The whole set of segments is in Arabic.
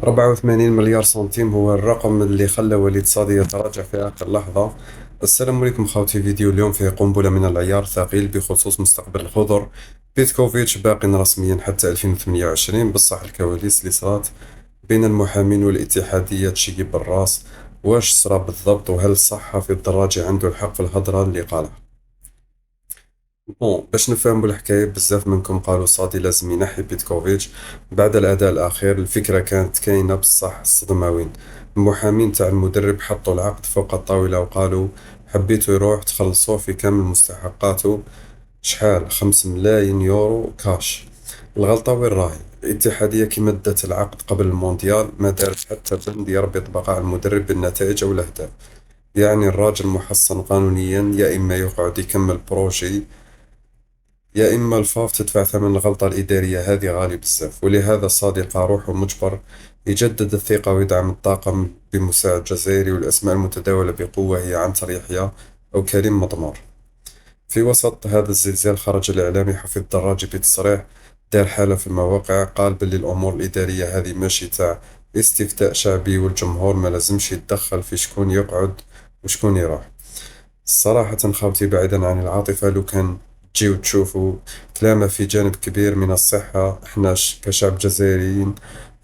84 مليار سنتيم هو الرقم اللي خلى وليد صادي يتراجع في آخر لحظة. السلام عليكم خوتي، فيديو اليوم فيه قنبلة من العيار ثقيل بخصوص مستقبل الخضر. بيتكوفيتش باق رسميا حتى 2028، بصح الكواليس اللي صارت بين المحامين والاتحادية تشيكي بالراس. واش صرا بالضبط، وهل الصحفي الدراجي عنده الحق في الهضرة اللي قالها؟ باش نفهموا الحكاية، بزاف منكم قالوا صادي لازم ينحي بيتكوفيتش بعد الأداء الأخير. الفكرة كانت كاينة بصح الصدمة وين؟ المحامين تاع المدرب حطوا العقد فوق الطاولة وقالوا حبيتو يروح تخلصوه في كامل مستحقاته. شحال؟ 5 ملايين يورو كاش. الغلطة وين راهي؟ الاتحادية كي مدت العقد قبل المونديال ما دارت حتى بند يربط بقاء المدرب بالنتائج أو الأهداف. يعني الراجل محصن قانونيا، يا إما يقعد يكمل بروجي، يا إما الفاف تدفع ثمن الغلطة الإدارية هذه غالي بزاف. ولهذا صادق روحه مجبر يجدد الثقة ويدعم الطاقم بمساعد جزائري، والأسماء المتداولة بقوة هي عنتر يحيى أو كريم مضمار. في وسط هذا الزلزال خرج الإعلامي حفيظ دراجي بتصريح، دار حالة في المواقع، قال باللي الأمور الإدارية هذه ماشي تاع استفتاء شعبي، والجمهور ما لازمش يتدخل في شكون يقعد وشكون يروح. صراحة خاوتي، بعيدا عن العاطفة، لو كان تجيو تشوفوا كلامه في جانب كبير من الصحة. احنا كشعب جزائريين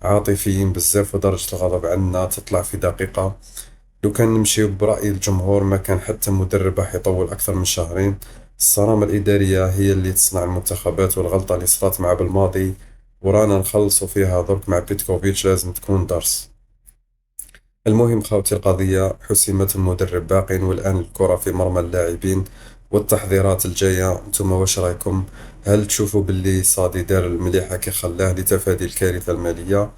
عاطفيين بزاف، ودرجة الغضب عندنا تطلع في دقيقة. لو كان نمشيو برأي الجمهور ما كان حتى مدرب راح يطول أكثر من شهرين. الصرامة الإدارية هي اللي تصنع المنتخبات، والغلطة اللي صارت مع بالماضي ورانا نخلصوا فيها درك مع بيتكوفيتش لازم تكون درس. المهم خاوتي، القضية حسمت، المدرب باق، والآن الكرة في مرمى اللاعبين والتحضيرات الجاية. انتم واش رايكم؟ هل تشوفوا باللي صادي دار المليحة كي خلاه لتفادي الكارثة المالية،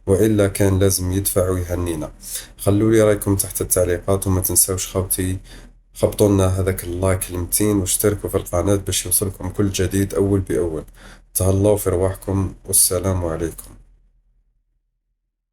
وإلا كان لازم يدفع ويهنينا؟ خلوا لي رايكم تحت التعليقات، وما تنسوش خوتي خبطوا لنا هذاك اللايك المتين واشتركوا في القناة باش يوصلكم كل جديد أول بأول. تهلاو في رواحكم، والسلام عليكم.